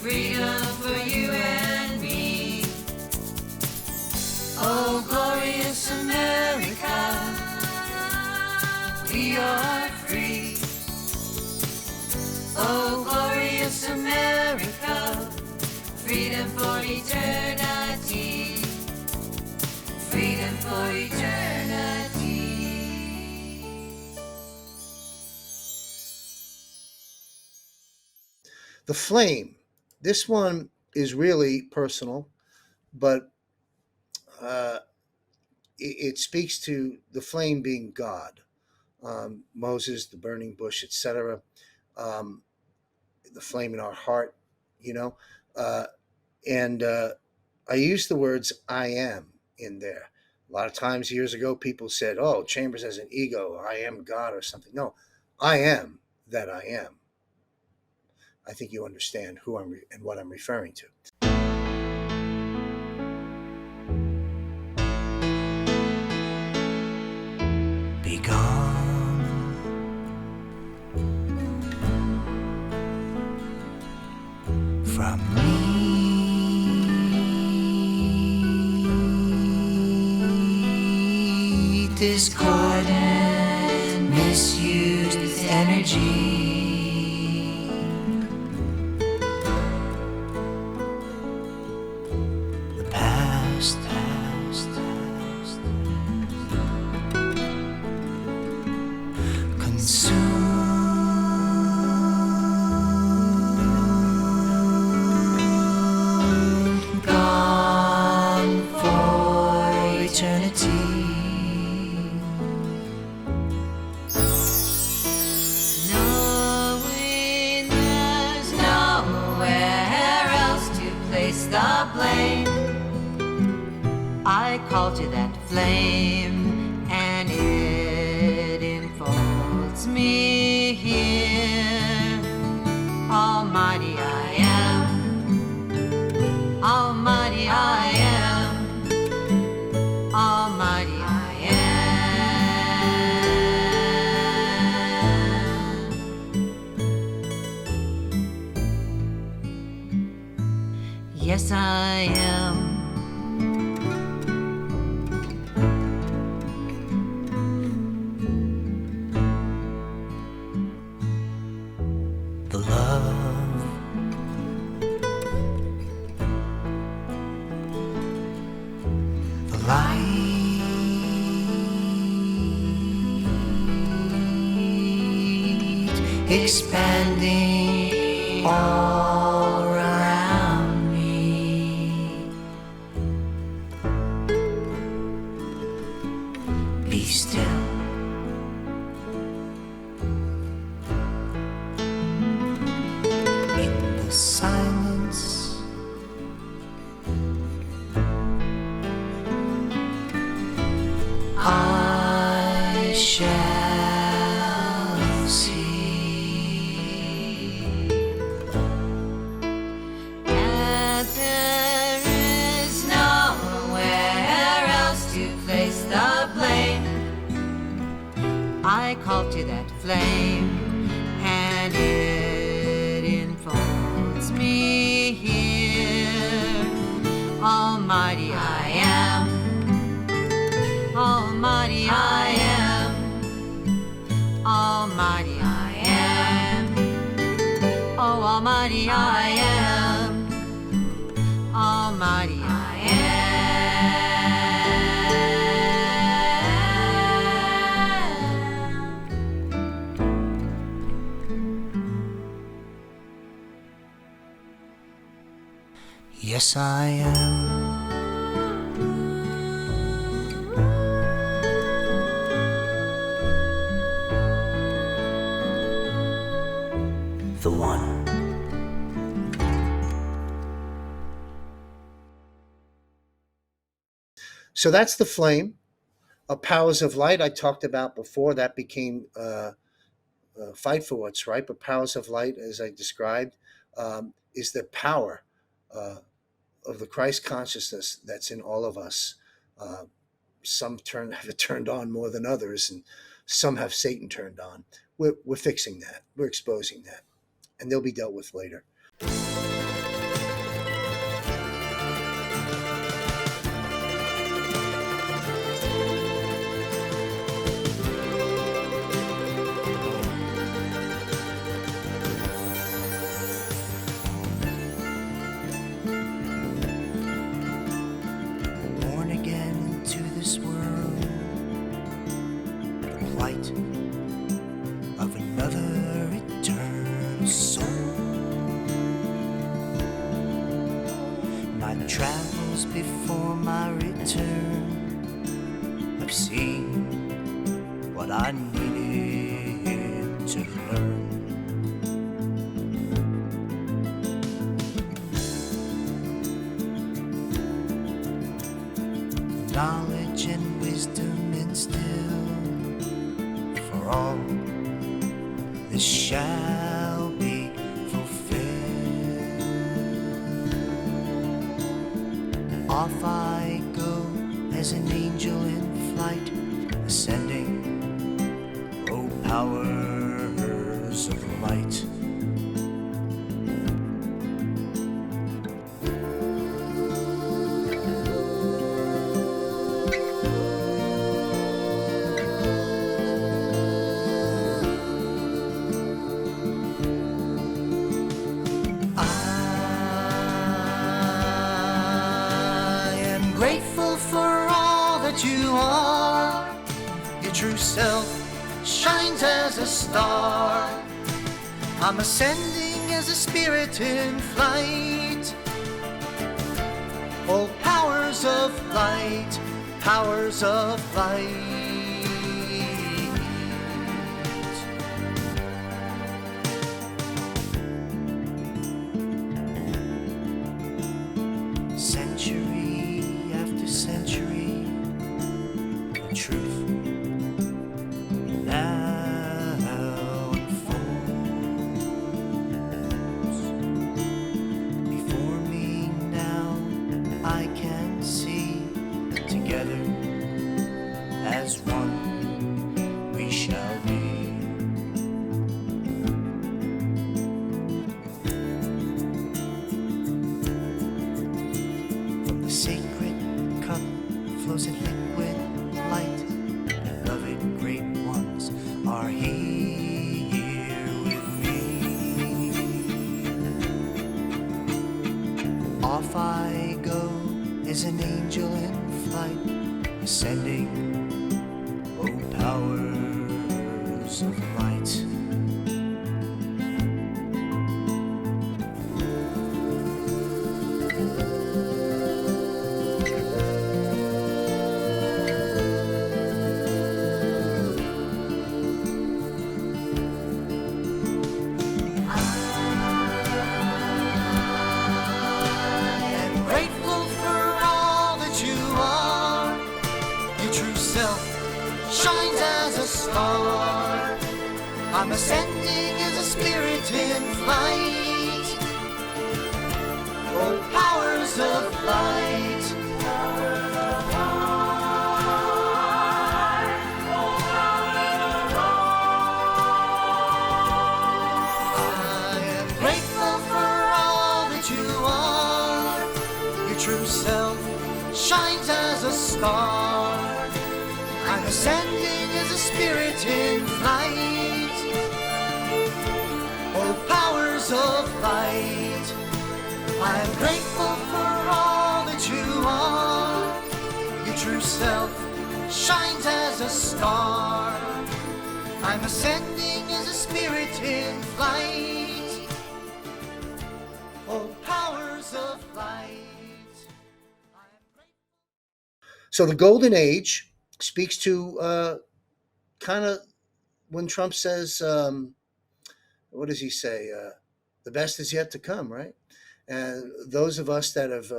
freedom for you and me. Oh, glorious America, we are free. Oh, glorious America, freedom for eternity. Freedom for eternity. The Flame. This one is really personal, but it speaks to the flame being God. Moses, the burning bush, etc. The flame in our heart, you know. And I use the words I am in there. A lot of times years ago, people said, oh, Chambers has an ego. I am God or something. No, I am that I am. I think you understand who I'm and what I'm referring to. Be gone from me. Discord and misused energy. The past, consumed place the blame. I call to that flame, and it enfolds me here. Almighty I am, Almighty I am, Almighty I am. Yes, I am. The love, the light, expanding all around me. Be still. In the silence, I shall see. And there is nowhere else to place the blame. I call to that flame, and it enfolds me here. Almighty I am, Almighty I am, Almighty I am. Oh, Almighty I am, Almighty I am. Yes, I am. The one. So that's the flame. Powers of light I talked about before. That became fight for what's right. But powers of light, as I described, is the power of the Christ consciousness that's in all of us. Some have it turned on more than others, and some have Satan turned on. We're fixing that. We're exposing that, and they'll be dealt with later. Born again into this world, the plight of another eternal soul. Night travels before my return. I've seen what I needed to learn. Knowledge and wisdom instilled for all, this shall be fulfilled. Off I go as an angel in flight, ascending, oh powers of light. Grateful for all that you are. Your true self shines as a star. I'm ascending as a spirit in flight. Oh, powers of light, powers of light. flows in liquid light. Beloved great ones are here with me. Off I go as an angel in flight, ascending, oh powers of light. I'm ascending as a spirit in flight. Oh, powers of light. I am grateful for all that you are. Your true self shines as a star. I'm ascending as a spirit in flight. Oh, powers of light. I'm grateful for all that you are. Your true self shines as a star. I'm ascending as a spirit in flight. Oh, powers of light. So the Golden Age speaks to kind of when Trump says, what does he say? The best is yet to come, right? And those of us that have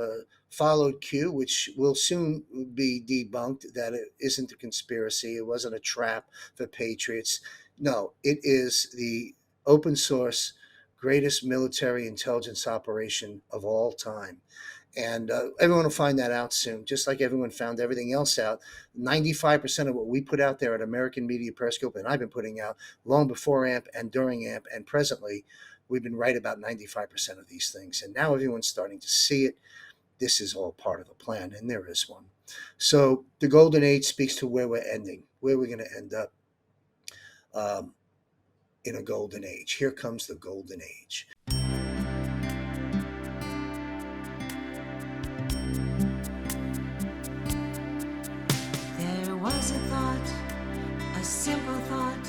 followed Q, which will soon be debunked, that it isn't a conspiracy, it wasn't a trap for Patriots. No, it is the open source greatest military intelligence operation of all time. And everyone will find that out soon, just like everyone found everything else out. 95% of what we put out there at American Media Periscope, and I've been putting out long before AMP and during AMP, and presently, we've been right about 95% of these things. And now everyone's starting to see it. This is all part of the plan, and there is one. So the Golden Age speaks to where we're ending, where we're going to end up in a Golden Age. Here comes the Golden Age. Was a thought, a simple thought,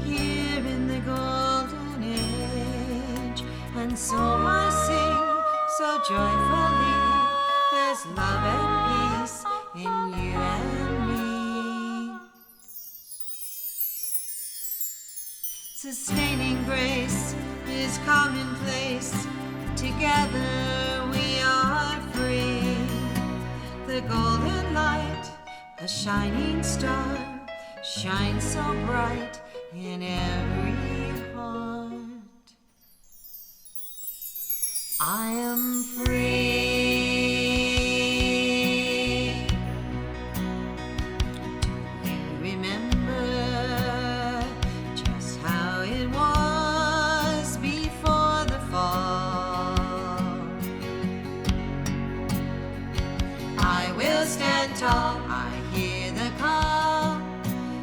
here in the golden age, and so I sing so joyfully. There's love and peace in you and me. Sustaining grace is commonplace. Together we are free. The golden light, a shining star, shines so bright in every heart. I am free. Do you remember just how it was before the fall? I will stand tall.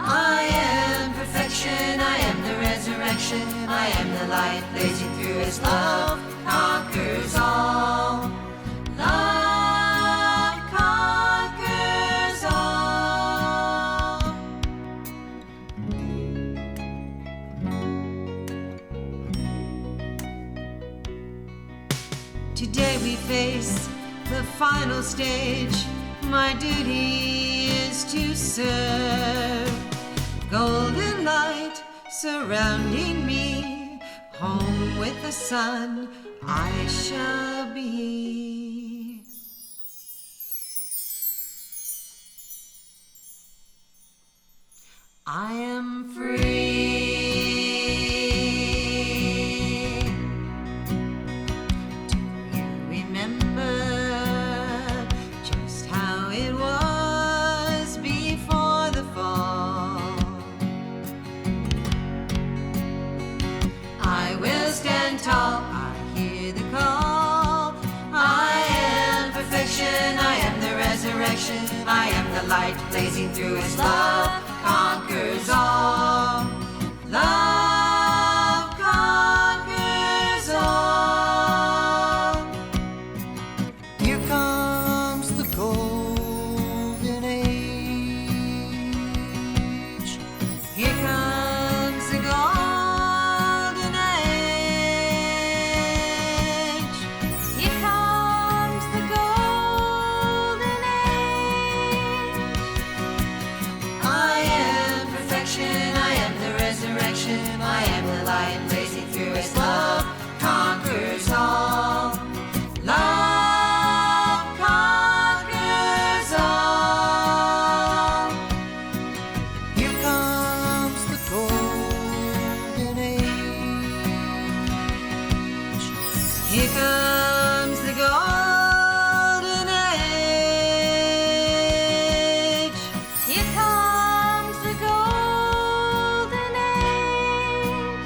I am perfection, I am the resurrection, I am the light blazing through as love conquers all. Love conquers all. Today we face the final stage. My duty is to serve. Golden light surrounding me, home with the sun I shall be. I am free. Do you remember just how it was before the fall? I will stand tall. I hear the call. I light blazing through his love conquers all. Love conquers all. Here comes the golden age. Here comes the golden age. Here comes the golden age. I am perfection, I am the resurrection, I am the light blazing through his love conquers all. Love conquers all. Here comes the golden age. Here comes the golden age. Here comes the golden age.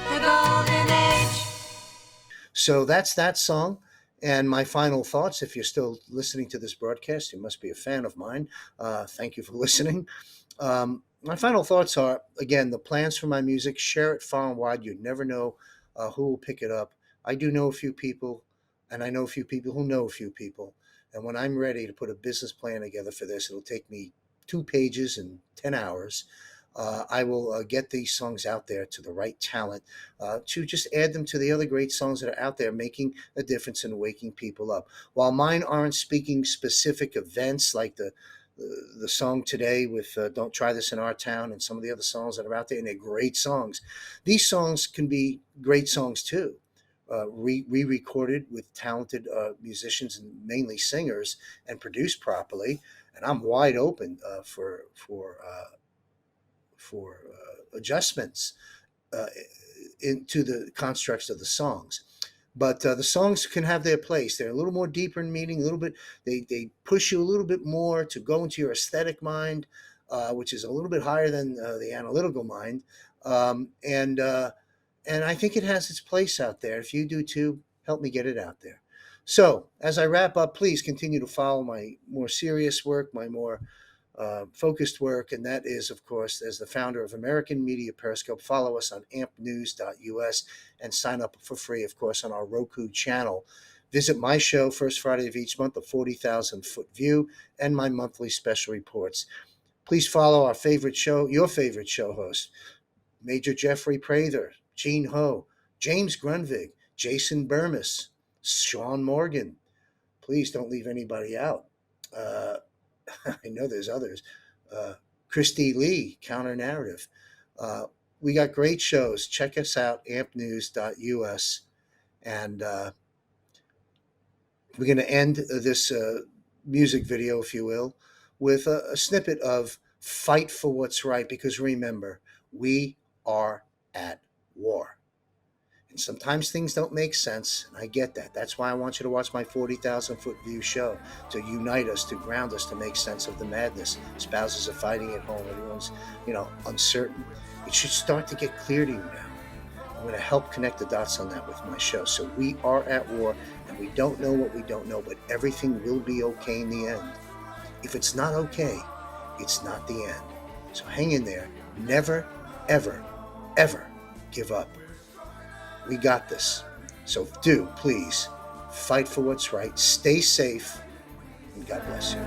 The golden age. So that's that song. And my final thoughts, if you're still listening to this broadcast, you must be a fan of mine. Thank you for listening. My final thoughts are, again, the plans for my music, share it far and wide. You never know who will pick it up. I do know a few people, and I know a few people who know a few people. And when I'm ready to put a business plan together for this, it'll take me 2 pages and 10 hours. I will get these songs out there to the right talent to just add them to the other great songs that are out there making a difference and waking people up. While mine aren't speaking specific events like the song today with Don't Try This in Our Town and some of the other songs that are out there, and they're great songs. These songs can be great songs too, re-recorded with talented musicians and mainly singers and produced properly. And I'm wide open for adjustments into the constructs of the songs. But the songs can have their place. They're a little more deeper in meaning, a little bit, they push you a little bit more to go into your aesthetic mind, which is a little bit higher than the analytical mind. And I think it has its place out there. If you do too, help me get it out there. So as I wrap up, please continue to follow my more serious work, my more focused work, and that is, of course, as the founder of American Media Periscope, follow us on ampnews.us and sign up for free, of course, on our Roku channel. Visit my show, first Friday of each month, the 40,000 Foot View, and my monthly special reports. Please follow our favorite show, your favorite show host, Major Jeffrey Prather, Gene Ho, James Grunvig, Jason Burmis, Sean Morgan. Please don't leave anybody out. I know there's others. Christy Lee, Counter Narrative. We got great shows. Check us out, ampnews.us. And we're going to end this music video, if you will, with a snippet of Fight for What's Right, because remember, we are at war. And sometimes things don't make sense, and I get that. That's why I want you to watch my 40,000 Foot View show, to unite us, to ground us, to make sense of the madness. Spouses are fighting at home. Everyone's, uncertain. It should start to get clear to you now. I'm going to help connect the dots on that with my show. So we are at war, and we don't know what we don't know, but everything will be okay in the end. If it's not okay, it's not the end. So hang in there. Never, ever, ever give up. We got this. So do, please, fight for what's right. Stay safe. And God bless you.